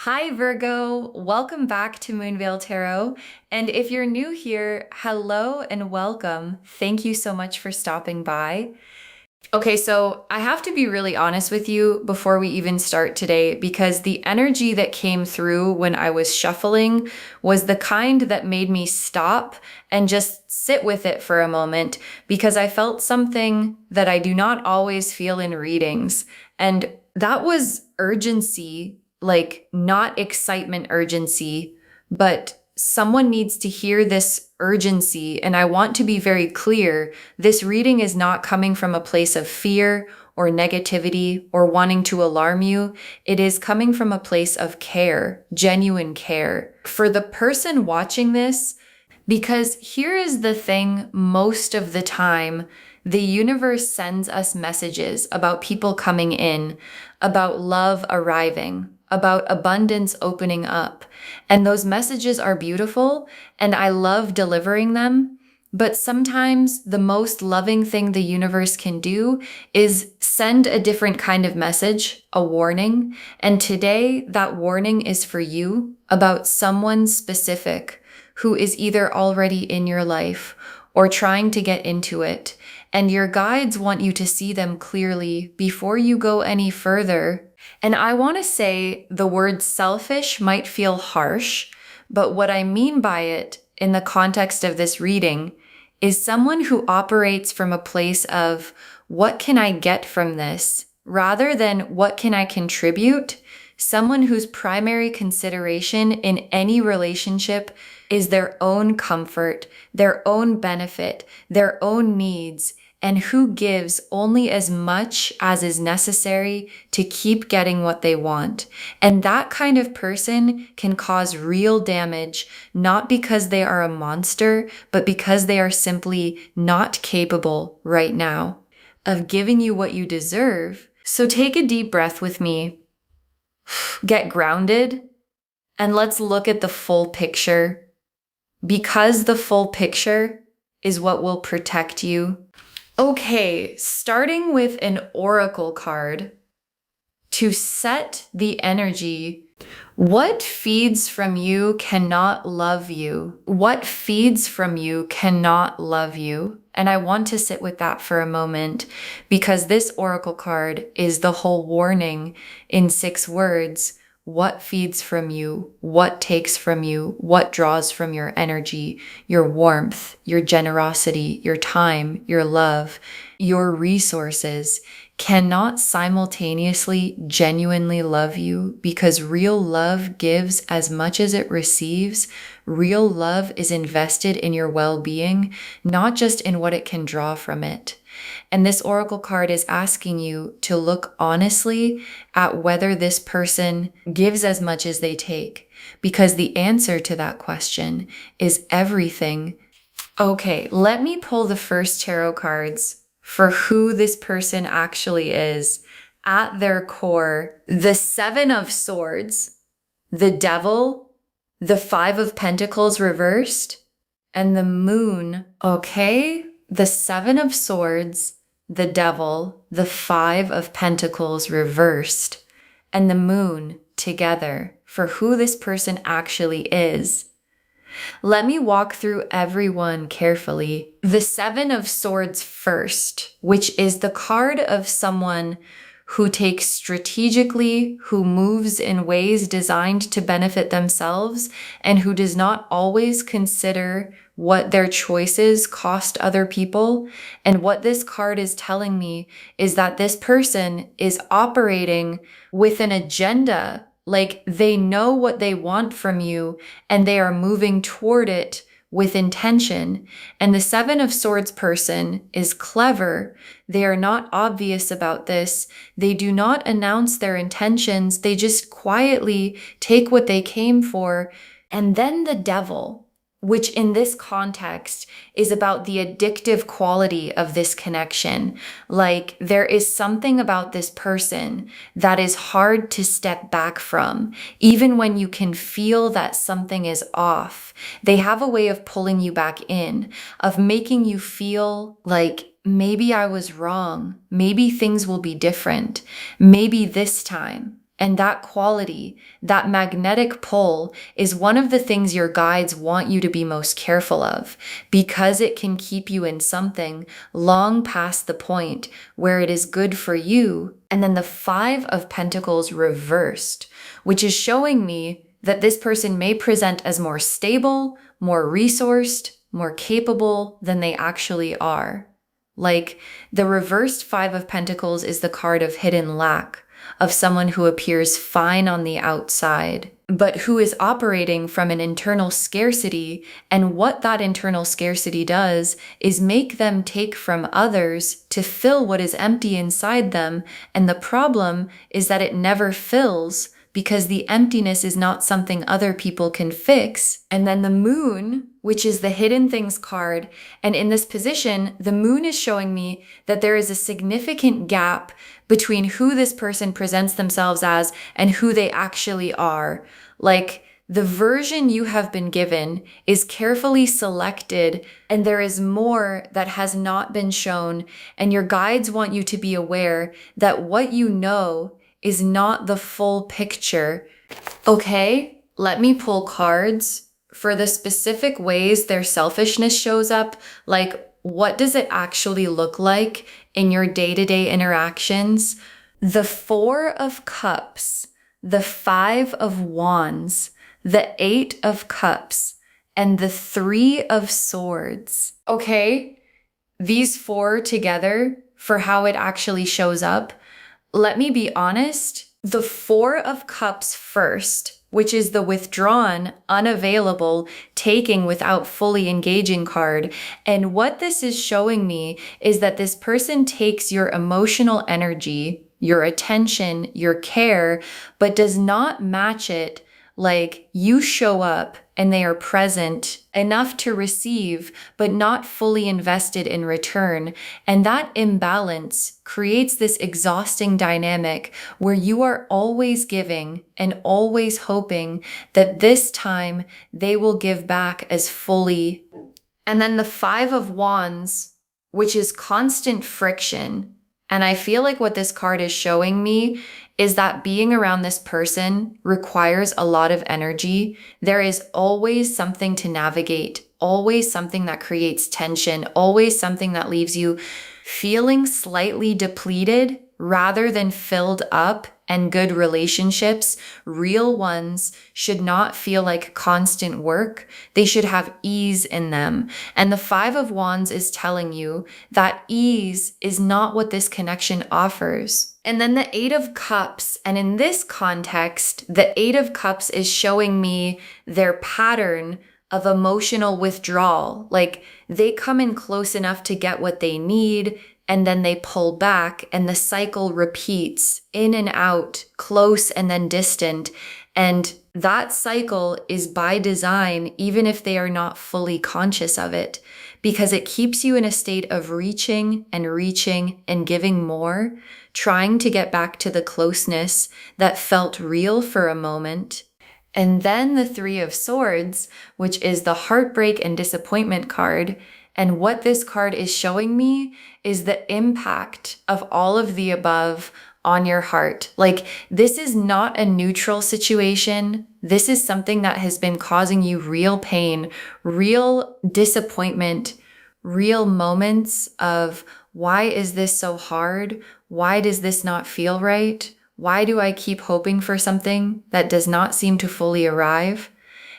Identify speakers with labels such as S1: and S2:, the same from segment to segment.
S1: Hi, Virgo. Welcome back to Moonveil Tarot. And if you're new here, hello and welcome. Thank you so much for stopping by. Okay, so I have to be really honest with you before we even start today because the energy that came through when I was shuffling was the kind that made me stop and just sit with it for a moment because I felt something that I do not always feel in readings. And that was urgency, like not excitement urgency, but someone needs to hear this urgency. And I want to be very clear, this reading is not coming from a place of fear or negativity or wanting to alarm you. It is coming from a place of care, genuine care for the person watching this. Because here is the thing, most of the time, the universe sends us messages about people coming in, about love arriving, about abundance opening up. And those messages are beautiful, and I love delivering them. But sometimes the most loving thing the universe can do is send a different kind of message, a warning. And today, that warning is for you about someone specific who is either already in your life or trying to get into it. And your guides want you to see them clearly before you go any further. And I want to say the word selfish might feel harsh, but what I mean by it in the context of this reading is someone who operates from a place of what can I get from this rather than what can I contribute. Someone whose primary consideration in any relationship is their own comfort, their own benefit, their own needs, and who gives only as much as is necessary to keep getting what they want. And that kind of person can cause real damage, not because they are a monster, but because they are simply not capable right now of giving you what you deserve. So take a deep breath with me. Get grounded, and let's look at the full picture, because the full picture is what will protect you. Okay, starting with an oracle card to set the energy. What feeds from you cannot love you? What feeds from you cannot love you? And I want to sit with that for a moment because this oracle card is the whole warning in 6 words. What feeds from you? What takes from you? What draws from your energy, your warmth, your generosity, your time, your love, your resources cannot simultaneously genuinely love you because real love gives as much as it receives. Real love is invested in your well-being, not just in what it can draw from it. And this oracle card is asking you to look honestly at whether this person gives as much as they take, because the answer to that question is everything. Okay, let me pull the first tarot cards for who this person actually is at their core. The 7 of Swords, the Devil, the 5 of Pentacles reversed, and the Moon. Okay, the 7 of Swords, the Devil, the 5 of Pentacles reversed, and the Moon together for who this person actually is. Let me walk through everyone carefully. The 7 of Swords first, which is the card of someone who takes strategically, who moves in ways designed to benefit themselves, and who does not always consider what their choices cost other people. And what this card is telling me is that this person is operating with an agenda. Like they know what they want from you and they are moving toward it with intention. And the 7 of Swords person is clever. They are not obvious about this. They do not announce their intentions. They just quietly take what they came for. And then the Devil, which in this context is about the addictive quality of this connection. Like there is something about this person that is hard to step back from, even when you can feel that something is off. They have a way of pulling you back in, of making you feel like maybe I was wrong. Maybe things will be different. Maybe this time. And that quality, that magnetic pull, is one of the things your guides want you to be most careful of, because it can keep you in something long past the point where it is good for you. And then the Five of Pentacles reversed, which is showing me that this person may present as more stable, more resourced, more capable than they actually are. Like, the reversed Five of Pentacles is the card of hidden lack, of someone who appears fine on the outside, but who is operating from an internal scarcity. And what that internal scarcity does is make them take from others to fill what is empty inside them. And the problem is that it never fills, because the emptiness is not something other people can fix. And then the Moon, which is the hidden things card, and in this position, the Moon is showing me that there is a significant gap between who this person presents themselves as and who they actually are. Like, the version you have been given is carefully selected, and there is more that has not been shown. And your guides want you to be aware that what you know is not the full picture. Okay, let me pull cards for the specific ways their selfishness shows up. Like, what does it actually look like in your day-to-day interactions? The Four of Cups, the Five of Wands, the Eight of Cups, and the Three of Swords. Okay, these four together for how it actually shows up. Let me be honest, the Four of Cups first, which is the withdrawn, unavailable, taking without fully engaging card. And what this is showing me is that this person takes your emotional energy, your attention, your care, but does not match it. Like, you show up and they are present enough to receive, but not fully invested in return. And that imbalance creates this exhausting dynamic where you are always giving and always hoping that this time they will give back as fully. And then the Five of Wands, which is constant friction. And I feel like what this card is showing me is that being around this person requires a lot of energy. There is always something to navigate, always something that creates tension, always something that leaves you feeling slightly depleted rather than filled up. And good relationships, real ones, should not feel like constant work. They should have ease in them. And the Five of Wands is telling you that ease is not what this connection offers. And then the Eight of Cups, and in this context, the Eight of Cups is showing me their pattern of emotional withdrawal. Like, they come in close enough to get what they need, and then they pull back, and the cycle repeats in and out, close and then distant. And that cycle is by design, even if they are not fully conscious of it, because it keeps you in a state of reaching and giving more, trying to get back to the closeness that felt real for a moment. And then the Three of Swords, which is the heartbreak and disappointment card. And what this card is showing me is the impact of all of the above on your heart. Like, this is not a neutral situation. This is something that has been causing you real pain, real disappointment, real moments of, why is this so hard? Why does this not feel right? Why do I keep hoping for something that does not seem to fully arrive?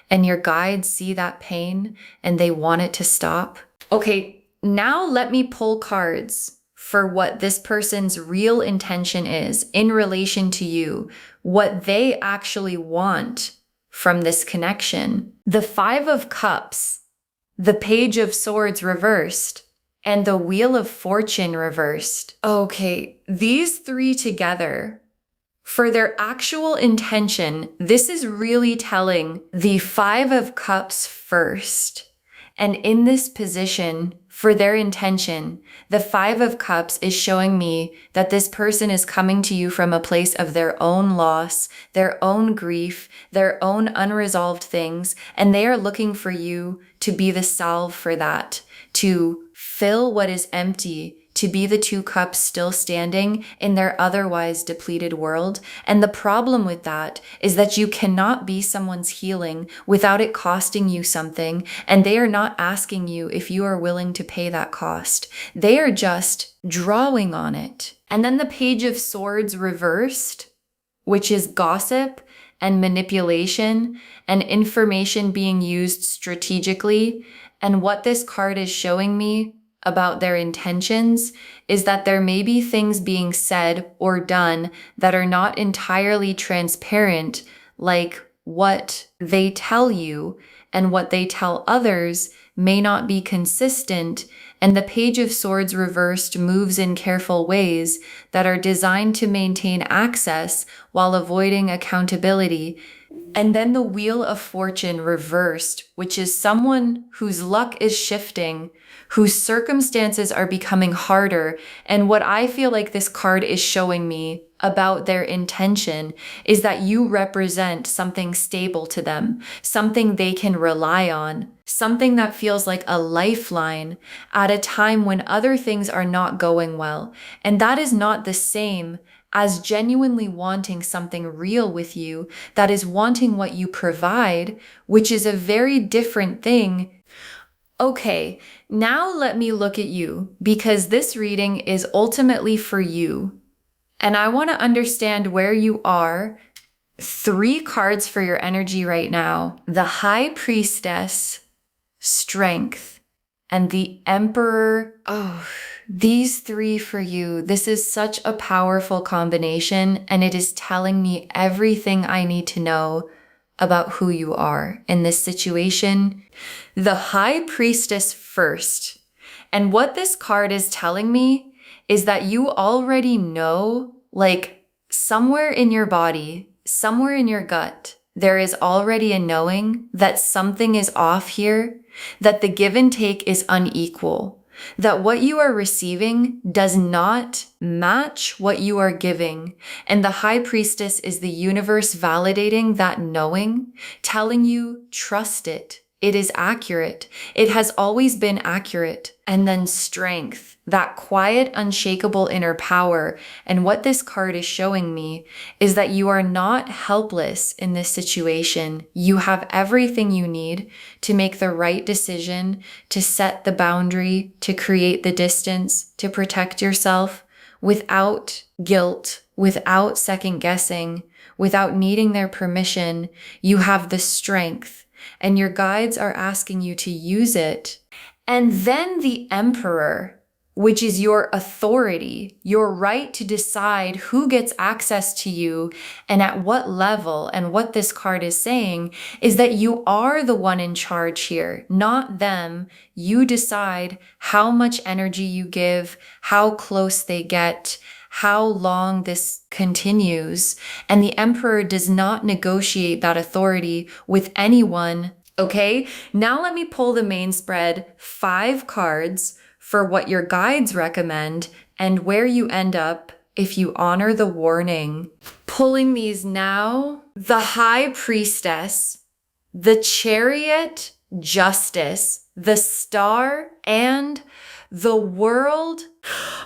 S1: And your guides see that pain and they want it to stop. Okay, now let me pull cards for what this person's real intention is in relation to you, what they actually want from this connection. The Five of Cups, the Page of Swords reversed, and the Wheel of Fortune reversed. Okay, these three together, for their actual intention, this is really telling the Five of Cups first. And in this position, for their intention, the Five of Cups is showing me that this person is coming to you from a place of their own loss, their own grief, their own unresolved things, and they are looking for you to be the salve for that, to fill what is empty, to be the two cups still standing in their otherwise depleted world. And the problem with that is that you cannot be someone's healing without it costing you something. And they are not asking you if you are willing to pay that cost. They are just drawing on it. And then the Page of Swords reversed, which is gossip and manipulation and information being used strategically. And what this card is showing me about their intentions is that there may be things being said or done that are not entirely transparent, like what they tell you and what they tell others may not be consistent. And the Page of Swords reversed moves in careful ways that are designed to maintain access while avoiding accountability. And then the Wheel of Fortune reversed, which is someone whose luck is shifting, whose circumstances are becoming harder. And what I feel like this card is showing me about their intention is that you represent something stable to them, something they can rely on, something that feels like a lifeline at a time when other things are not going well. And that is not the same as genuinely wanting something real with you, that is wanting what you provide, which is a very different thing. Okay, now let me look at you, because this reading is ultimately for you. And I want to understand where you are. 3 cards for your energy right now: the High Priestess, Strength, and the Emperor. Oh, these 3 for you. This is such a powerful combination, and it is telling me everything I need to know about who you are in this situation. The High Priestess first. And what this card is telling me is that you already know, like somewhere in your body, somewhere in your gut, there is already a knowing that something is off here, that the give and take is unequal, that what you are receiving does not match what you are giving. And the High Priestess is the universe validating that knowing, telling you, trust it. It is accurate. It has always been accurate. And then Strength, that quiet, unshakable inner power. And what this card is showing me is that you are not helpless in this situation. You have everything you need to make the right decision, to set the boundary, to create the distance, to protect yourself without guilt, without second guessing, without needing their permission. You have the strength. And your guides are asking you to use it. And then the Emperor, which is your authority, your right to decide who gets access to you and at what level. And what this card is saying is that you are the one in charge here, not them. You decide how much energy you give, how close they get, how long this continues. And the Emperor does not negotiate that authority with anyone. Okay, now let me pull the main spread, 5 cards for what your guides recommend and where you end up if you honor the warning. Pulling these now: the High Priestess, the Chariot, Justice, the Star, and the World.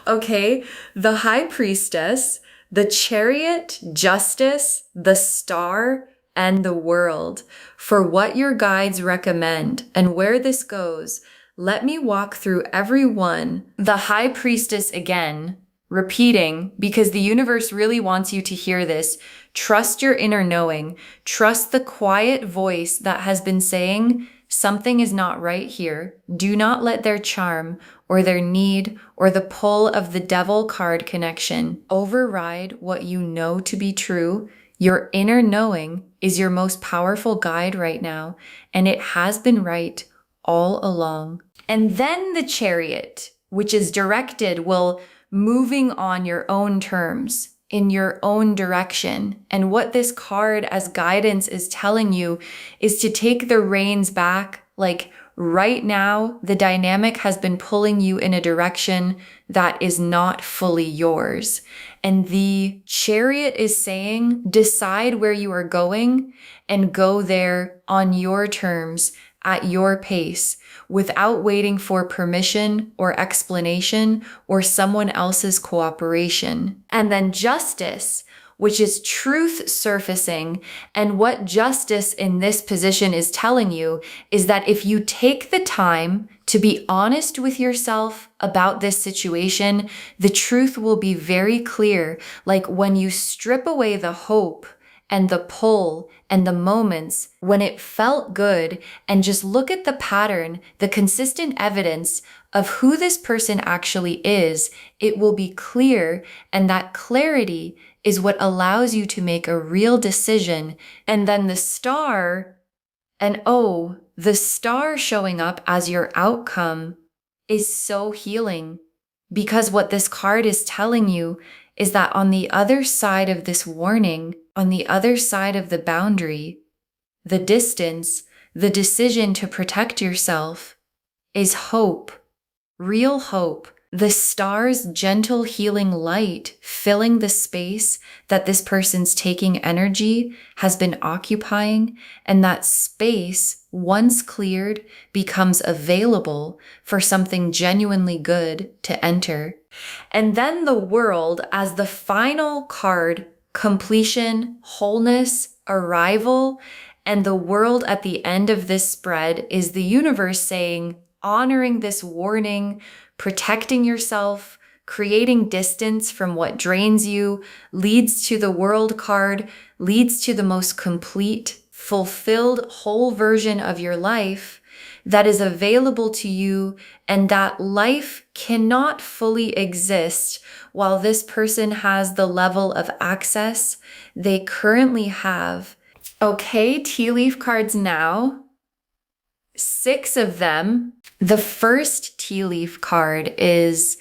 S1: Okay, the High Priestess, the Chariot, Justice, the Star, and the World. For what your guides recommend and where this goes, let me walk through every one. The High Priestess again, repeating, because the universe really wants you to hear this. Trust your inner knowing. Trust the quiet voice that has been saying, something is not right here. Do not let their charm or their need or the pull of the Devil card connection override what you know to be true. Your inner knowing is your most powerful guide right now, and it has been right all along. And then the Chariot, which is directed, will moving on your own terms, in your own direction. And what this card as guidance is telling you is to take the reins back. Like right now, the dynamic has been pulling you in a direction that is not fully yours. And the Chariot is saying, decide where you are going and go there on your terms at your pace without waiting for permission or explanation or someone else's cooperation. And then justice, which is truth surfacing. And what justice in this position is telling you is that if you take the time to be honest with yourself about this situation, the truth will be very clear. Like when you strip away the hope and the pull and the moments when it felt good and just look at the pattern, the consistent evidence of who this person actually is, it will be clear. And that clarity is what allows you to make a real decision. And then the star, and oh, the star showing up as your outcome is so healing, because what this card is telling you is that on the other side of this warning, on the other side of the boundary, the distance, the decision to protect yourself is hope, real hope. The star's gentle healing light filling the space that this person's taking energy has been occupying, and that space, once cleared, becomes available for something genuinely good to enter. And then the world as the final card, completion, wholeness, arrival, and the world at the end of this spread is the universe saying, honoring this warning, protecting yourself, creating distance from what drains you, leads to the world card, leads to the most complete, fulfilled, whole version of your life that is available to you, and that life cannot fully exist while this person has the level of access they currently have. Okay, tea leaf cards now. 6 of them. The first tea leaf card is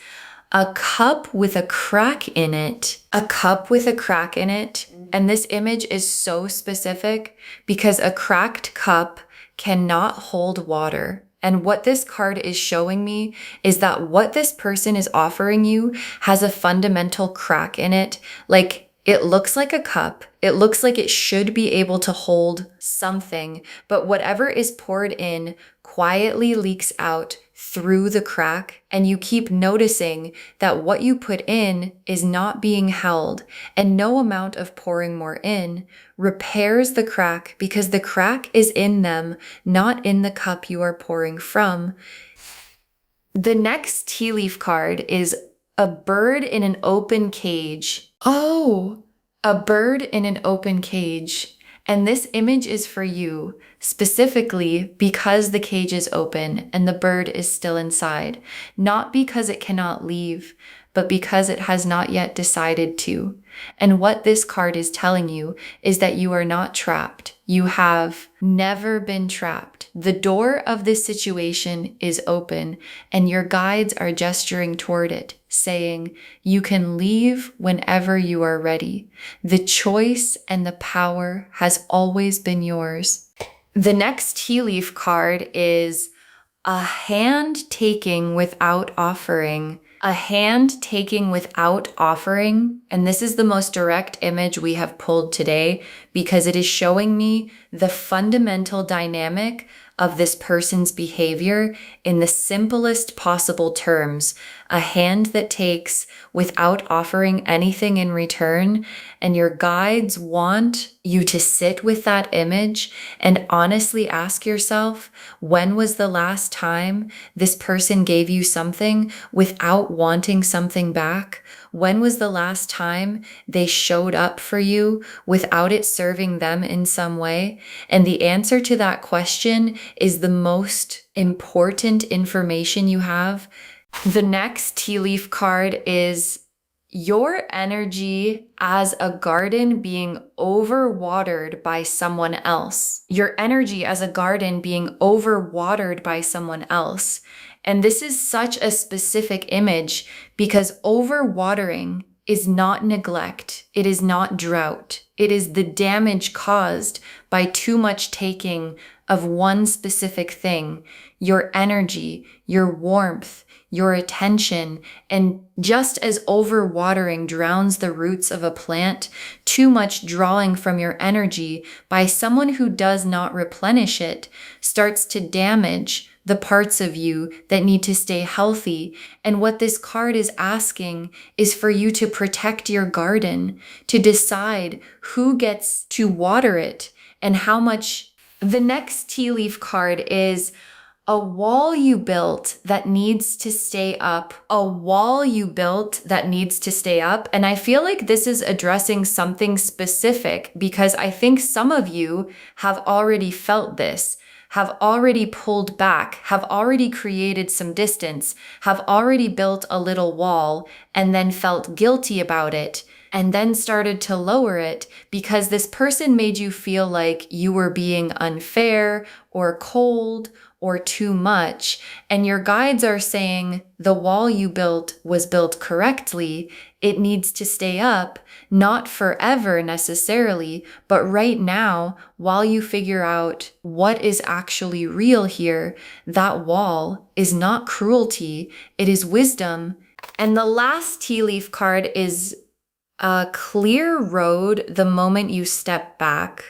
S1: a cup with a crack in it. A cup with a crack in it. And this image is so specific because a cracked cup cannot hold water. And what this card is showing me is that what this person is offering you has a fundamental crack in it. Like, it looks like a cup. It looks like it should be able to hold something, but whatever is poured in quietly leaks out through the crack, and you keep noticing that what you put in is not being held, and no amount of pouring more in repairs the crack because the crack is in them, not in the cup you are pouring from. The next tea leaf card is a bird in an open cage. Oh, a bird in an open cage. And this image is for you, specifically because the cage is open and the bird is still inside. Not because it cannot leave, but because it has not yet decided to. And what this card is telling you is that you are not trapped. You have never been trapped. The door of this situation is open, and your guides are gesturing toward it, saying, you can leave whenever you are ready. The choice and the power has always been yours. The next tea leaf card is a hand taking without offering. A hand taking without offering. And this is the most direct image we have pulled today because it is showing me the fundamental dynamic of this person's behavior in the simplest possible terms. A hand that takes without offering anything in return. And your guides want you to sit with that image and honestly ask yourself, when was the last time this person gave you something without wanting something back? When was the last time they showed up for you without it serving them in some way? And the answer to that question is the most important information you have. The next tea leaf card is your energy as a garden being overwatered by someone else. Your energy as a garden being overwatered by someone else. And this is such a specific image because overwatering is not neglect. It is not drought. It is the damage caused by too much taking of one specific thing, your energy, your warmth, your attention, and just as overwatering drowns the roots of a plant, too much drawing from your energy by someone who does not replenish it starts to damage the parts of you that need to stay healthy. And what this card is asking is for you to protect your garden, to decide who gets to water it and how much. The next tea leaf card is a wall you built that needs to stay up. A wall you built that needs to stay up. And I feel like this is addressing something specific because I think some of you have already felt this, have already pulled back, have already created some distance, have already built a little wall and then felt guilty about it, and then started to lower it because this person made you feel like you were being unfair or cold or too much. And your guides are saying the wall you built was built correctly. It needs to stay up, not forever necessarily, but right now, while you figure out what is actually real here, that wall is not cruelty, it is wisdom. And the last tea leaf card is a clear road the moment you step back.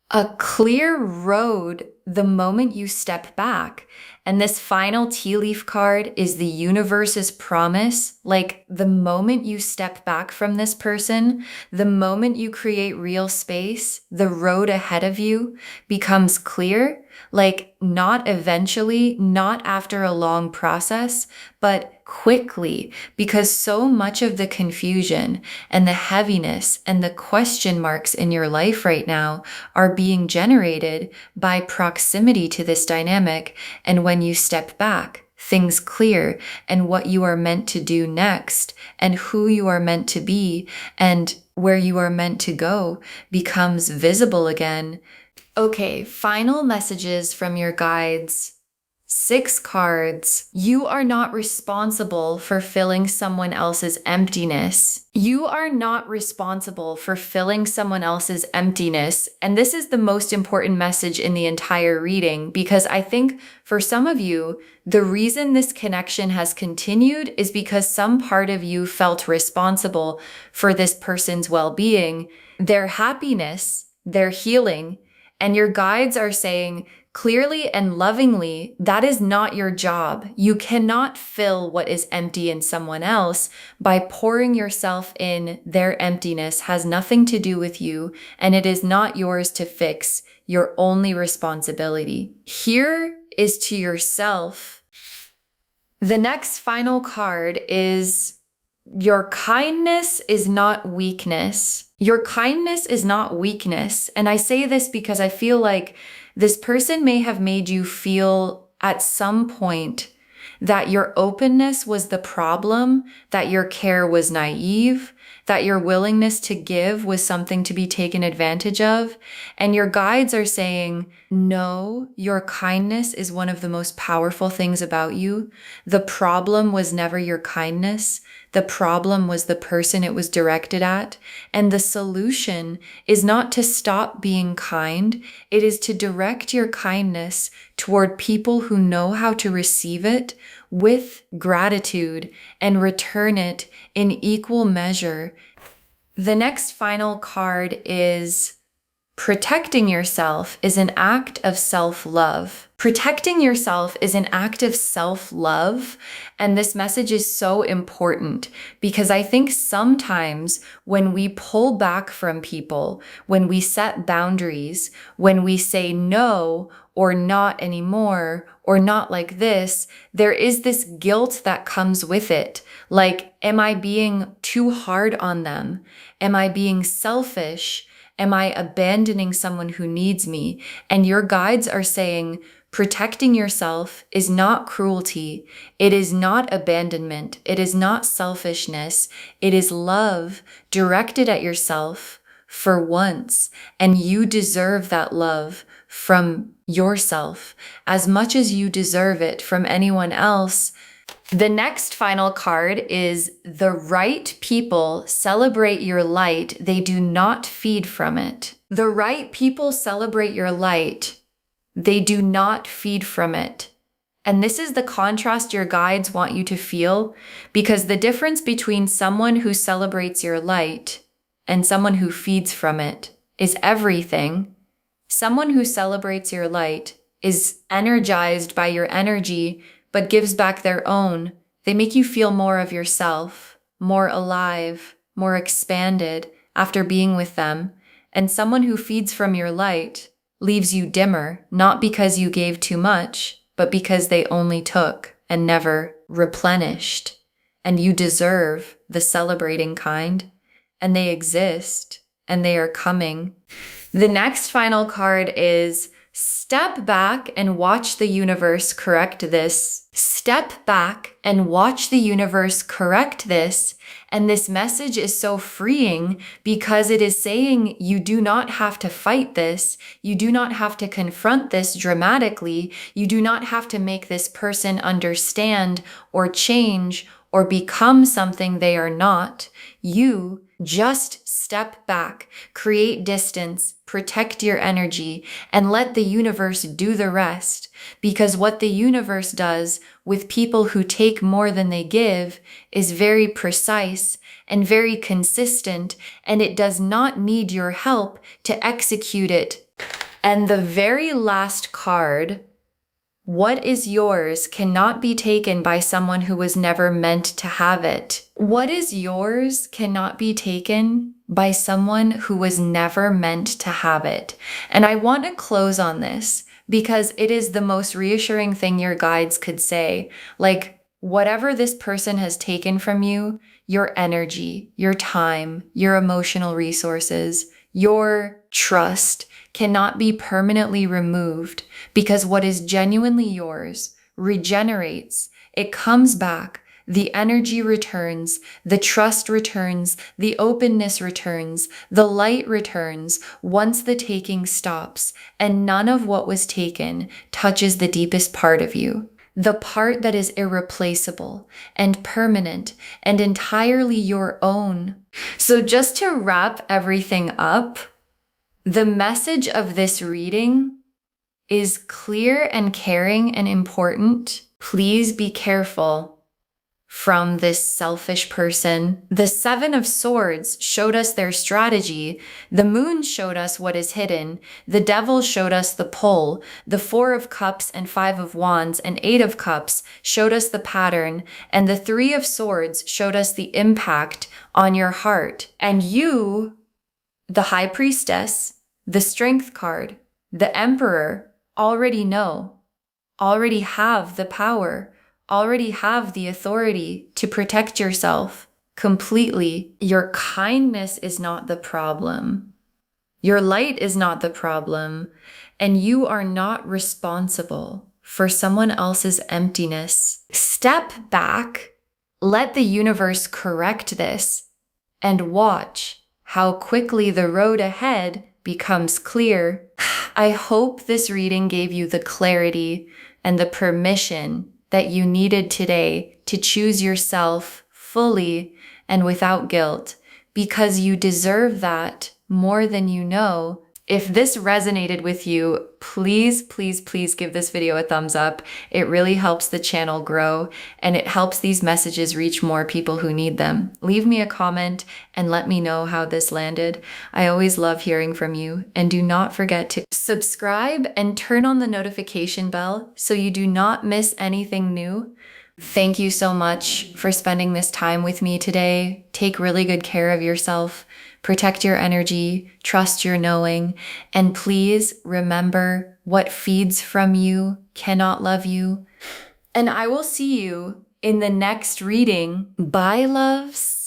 S1: A clear road the moment you step back. And this final tea leaf card is the universe's promise. Like the moment you step back from this person, the moment you create real space, the road ahead of you becomes clear. Like not eventually, not after a long process, but quickly, because so much of the confusion and the heaviness and the question marks in your life right now are being generated by proximity to this dynamic. And when you step back, things clear, and what you are meant to do next, and who you are meant to be, and where you are meant to go becomes visible again. Okay, final messages from your guides. 6 cards. You are not responsible for filling someone else's emptiness. You are not responsible for filling someone else's emptiness. And this is the most important message in the entire reading, because I think for some of you, the reason this connection has continued is because some part of you felt responsible for this person's well-being, their happiness, their healing. And your guides are saying, clearly and lovingly, that is not your job. You cannot fill what is empty in someone else by pouring yourself in. Their emptiness has nothing to do with you, and it is not yours to fix. Your only responsibility here is to yourself. The next final card is your kindness is not weakness. Your kindness is not weakness. And I say this because I feel like this person may have made you feel at some point that your openness was the problem, that your care was naive, that your willingness to give was something to be taken advantage of. And your guides are saying, no, your kindness is one of the most powerful things about you. The problem was never your kindness. The problem was the person it was directed at. And the solution is not to stop being kind. It is to direct your kindness toward people who know how to receive it with gratitude and return it in equal measure. The next final card is protecting yourself is an act of self-love. Protecting yourself is an act of self-love. And this message is so important because I think sometimes when we pull back from people, when we set boundaries, when we say no or not anymore or not like this, there is this guilt that comes with it. Like, am I being too hard on them? Am I being selfish? Am I abandoning someone who needs me? And your guides are saying, protecting yourself is not cruelty. It is not abandonment. It is not selfishness. It is love directed at yourself for once. And you deserve that love from yourself as much as you deserve it from anyone else. The next final card is the right people celebrate your light. They do not feed from it. The right people celebrate your light. They do not feed from it. And this is the contrast your guides want you to feel, because the difference between someone who celebrates your light and someone who feeds from it is everything. Someone who celebrates your light is energized by your energy, but gives back their own. They make you feel more of yourself, more alive, more expanded after being with them. And someone who feeds from your light leaves you dimmer, not because you gave too much, but because they only took and never replenished. And you deserve the celebrating kind, and they exist, and they are coming. The next final card is step back and watch the universe correct this. Step back and watch the universe correct this. And this message is so freeing because it is saying you do not have to fight this. You do not have to confront this dramatically. You do not have to make this person understand or change or become something they are not. You just step back, create distance, protect your energy, and let the universe do the rest. Because what the universe does with people who take more than they give is very precise and very consistent, and it does not need your help to execute it. And the very last card, what is yours cannot be taken by someone who was never meant to have it. What is yours cannot be taken by someone who was never meant to have it. And I want to close on this because it is the most reassuring thing your guides could say. Like, whatever this person has taken from you, your energy, your time, your emotional resources, your trust, cannot be permanently removed, because what is genuinely yours regenerates. It comes back. The energy returns, the trust returns, the openness returns, the light returns once the taking stops, and none of what was taken touches the deepest part of you. The part that is irreplaceable and permanent and entirely your own. So just to wrap everything up, the message of this reading is clear and caring and important. Please be careful from this selfish person. The Seven of Swords showed us their strategy. The Moon showed us what is hidden. The Devil showed us the pull. The Four of Cups and Five of Wands and Eight of Cups showed us the pattern. And the Three of Swords showed us the impact on your heart. And you, the High Priestess, the Strength card, the Emperor, already know, already have the power, already have the authority to protect yourself completely. Your kindness is not the problem. Your light is not the problem. And you are not responsible for someone else's emptiness. Step back, let the universe correct this, and watch how quickly the road ahead becomes clear. I hope this reading gave you the clarity and the permission that you needed today to choose yourself fully and without guilt, because you deserve that more than you know. If this resonated with you, please, please, please give this video a thumbs up. It really helps the channel grow, and it helps these messages reach more people who need them. Leave me a comment and let me know how this landed. I always love hearing from you. And do not forget to subscribe and turn on the notification bell so you do not miss anything new. Thank you so much for spending this time with me today. Take really good care of yourself. Protect your energy, trust your knowing, and please remember, what feeds from you cannot love you. And I will see you in the next reading. Bye, loves.